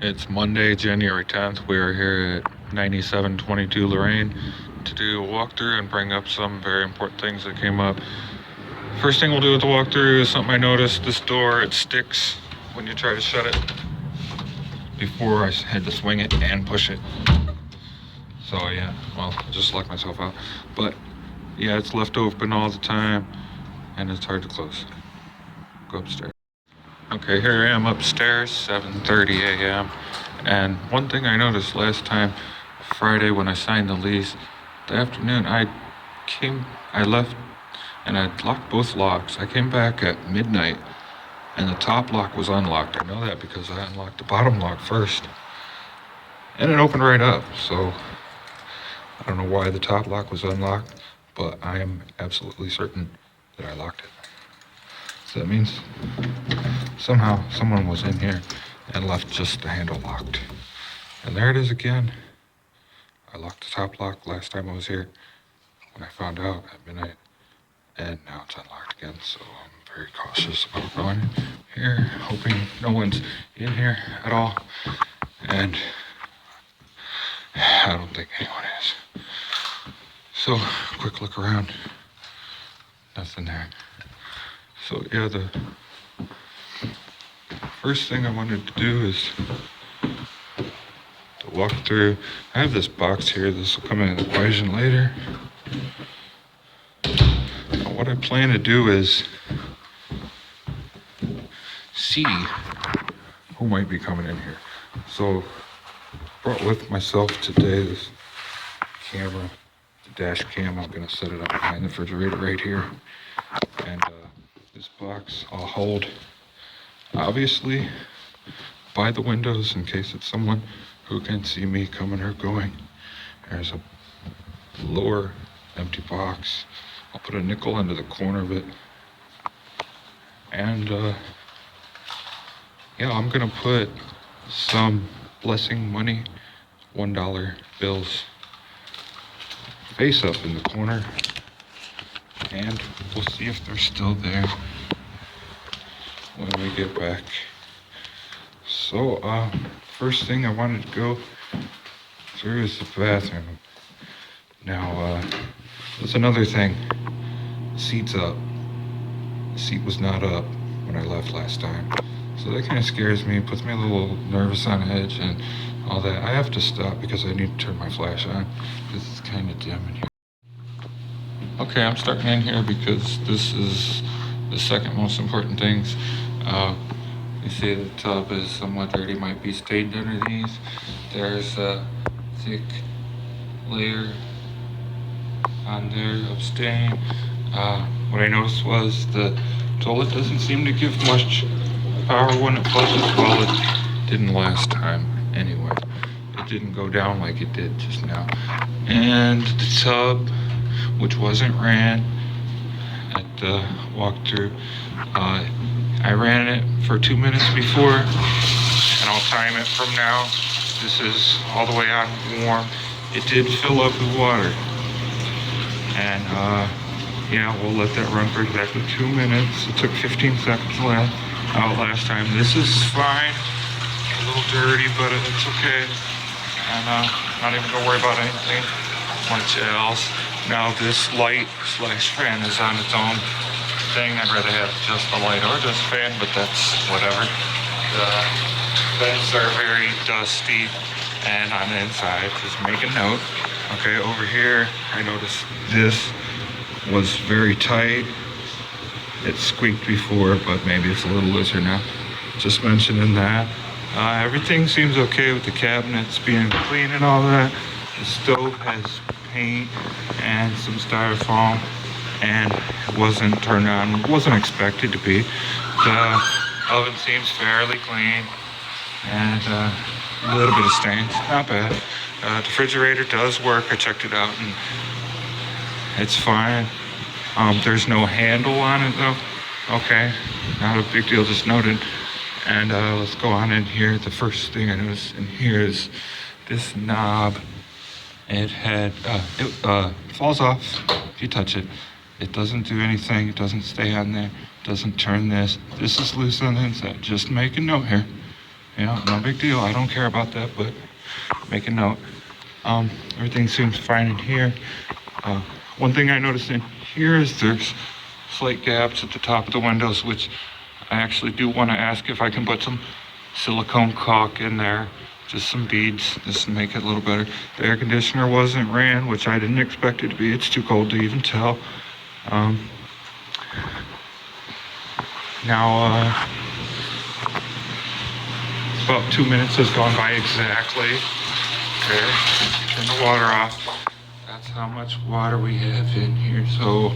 It's Monday, January 10th. We are here at 9722 Lorraine to do a walkthrough and bring up some very important things that came up. First thing we'll do with the walkthrough is something I noticed. This door, it sticks when you try to shut it. Before I had to swing it and push it. So yeah, well, I just locked myself out. But yeah, it's left open all the time and it's hard to close. Go upstairs. Okay, here I am upstairs, 7:30 a.m. And one thing I noticed last time, Friday when I signed the lease, the afternoon I left and I locked both locks. I came back at midnight and the top lock was unlocked. I know that because I unlocked the bottom lock first. And it opened right up, so I don't know why the top lock was unlocked, but I am absolutely certain that I locked it. So that means somehow someone was in here and left just the handle locked. And there it is again. I locked the top lock last time I was here when I found out at midnight, and now it's unlocked again, so I'm very cautious about going here, hoping no one's in here at all, and I don't think anyone is. So, quick look around, nothing there. So yeah, the first thing I wanted to do is to walk through. I have this box here, this will come in the equation later. What I plan to do is see who might be coming in here. So brought with myself today this camera, the dash cam. I'm gonna set it up behind the refrigerator right here. And this box I'll hold obviously by the windows in case it's someone who can see me coming or going. There's a lower empty box. I'll put a nickel under the corner of it. And yeah, I'm gonna put some blessing money, $1 bills face up in the corner. And we'll see if they're still there when we get back. So, first thing I wanted to go through is the bathroom. Now, that's another thing. Seat's up. The seat was not up when I left last time. So that kind of scares me, puts me a little nervous on edge and all that. I have to stop because I need to turn my flash on because it's kind of dim in here. Okay, I'm starting in here because this is the second most important things. You see the tub is somewhat dirty, might be stained underneath. There's a thick layer on there of stain. What I noticed was the toilet doesn't seem to give much power when it flushes. Well, it didn't last time anyway. It didn't go down like it did just now. And the tub, which wasn't ran at the walkthrough. I ran it for 2 minutes before, and I'll time it from now. This is all the way on warm. It did fill up with water. And yeah, we'll let that run for exactly 2 minutes. It took 15 seconds out last time. This is fine. A little dirty, but it's okay. And not even gonna worry about anything much else. Now this light slash fan is on its own thing. I'd rather have just a light or just fan, but that's whatever. The vents are very dusty, and on the inside, just make a note. Okay, over here, I noticed this was very tight. It squeaked before, but maybe it's a little looser now. Just mentioning that. Everything seems okay with the cabinets being clean and all that. The stove has paint and some styrofoam, and it wasn't turned on. It wasn't expected to be. The oven seems fairly clean, and a little bit of stains, not bad. The refrigerator does work. I checked it out and it's fine. There's no handle on it though. Okay, not a big deal, just noted. And let's go on in here. The first thing I noticed in here is this knob. It falls off if you touch it. It doesn't do anything. It doesn't stay on there. It doesn't turn this. This is loose on the inside. Just make a note here. Yeah, no big deal. I don't care about that, but make a note. Everything seems fine in here. Uh, One thing I noticed in here is there's slight gaps at the top of the windows, which I actually do want to ask if I can put some silicone caulk in there, just some beads, just to make it a little better. The air conditioner wasn't ran, which I didn't expect it to be. It's too cold to even tell. Um, Now, about 2 minutes has gone by exactly. Okay, turn the water off. That's how much water we have in here, so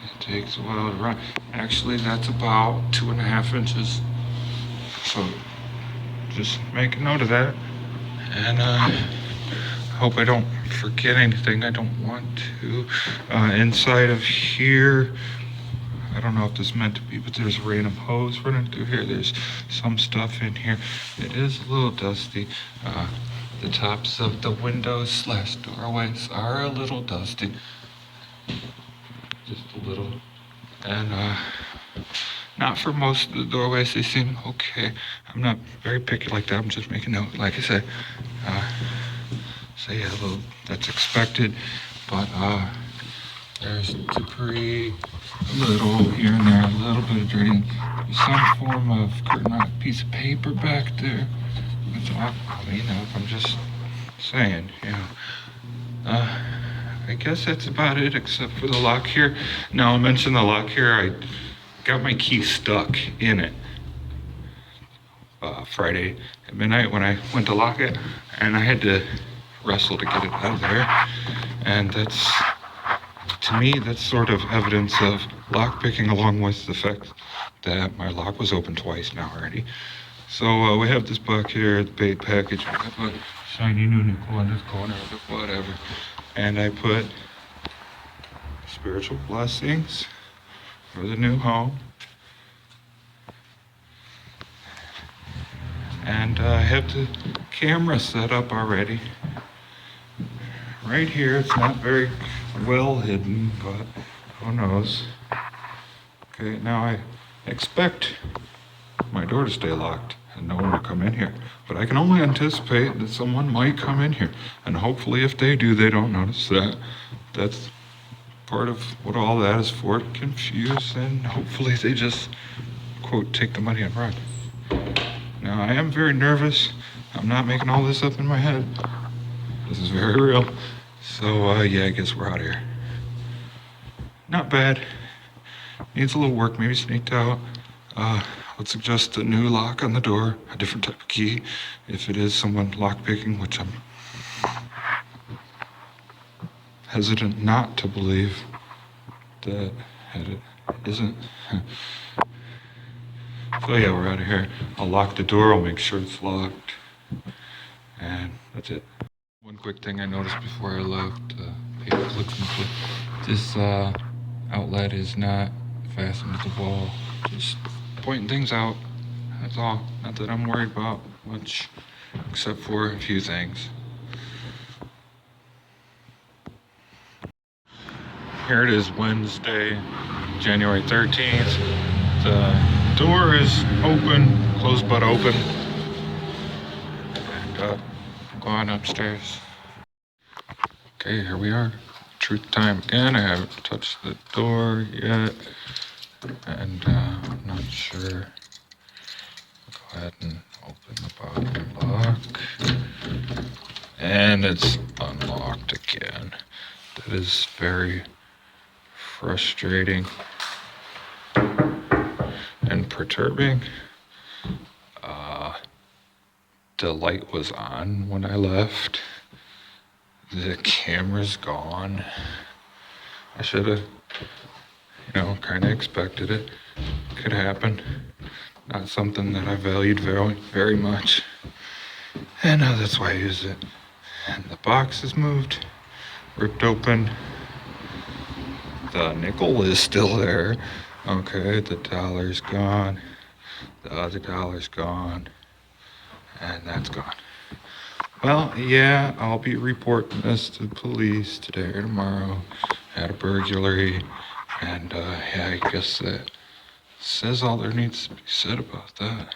it takes a while to run. Actually, that's about 2.5 inches. So just make a note of that. And I hope I don't forget anything. I don't want to. Inside of here, I don't know if this is meant to be, but there's a random hose running through here. There's some stuff in here. It is a little dusty. The tops of the windows / doorways are a little dusty. Just a little. And not for most of the doorways. They seem okay. I'm not very picky like that. I'm just making note. Like I said, so yeah, that's expected. But there's debris, a little here and there, a little bit of dirty. There's some form of curtain rod piece of paper back there. That's all. I'm just saying, I guess that's about it, except for the lock here. Now, I mentioned the lock here. I got my key stuck in it Friday at midnight when I went to lock it, and I had to wrestle to get it out of there. And that's, to me, that's sort of evidence of lock picking, along with the fact that my lock was open twice now already. So we have this book here, the paid package. We have a shiny new nickel in this corner, but whatever. And I put spiritual blessings for the new home. And I have the camera set up already. Right here, it's not very well hidden, but who knows. Okay, now I expect my door to stay locked and no one will come in here. But I can only anticipate that someone might come in here. And hopefully if they do, they don't notice that. That's part of what all that is for, to confuse, and hopefully they just, quote, take the money and run. Now, I am very nervous. I'm not making all this up in my head. This is very real. So, yeah, I guess we're out of here. Not bad. Needs a little work, maybe sneaked out. I would suggest a new lock on the door, a different type of key, if it is someone lock picking, which I'm hesitant not to believe that it isn't. So yeah, we're out of here. I'll lock the door, I'll make sure it's locked, and that's it. One quick thing I noticed before I left, paper clips and clip. This outlet is not fastened to the wall. Just pointing things out, that's all. Not that I'm worried about much, except for a few things. Here it is, Wednesday, January 13th. The door is open, closed but open. And going upstairs. Okay, here we are. Truth time again. I haven't touched the door yet. And I'm not sure. Go ahead and open the bottom lock. And it's unlocked again. That is very frustrating and perturbing. The light was on when I left. The camera's gone. I should have, kind of expected it. Could happen. Not something that I valued very, very much. And that's why I use it. And the box is moved, ripped open. The nickel is still there. Okay, the dollar's gone. The other dollar's gone. And that's gone. Well, yeah, I'll be reporting this to the police today or tomorrow. Had a burglary. And, yeah, I guess that says all there needs to be said about that.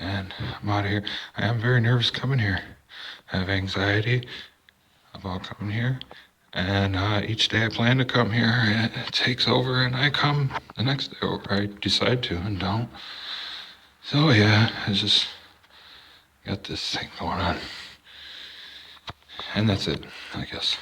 And I'm out of here. I am very nervous coming here. I have anxiety about coming here. And each day I plan to come here, it takes over, and I come the next day over. I decide to and don't. So yeah, I just got this thing going on. And that's it, I guess.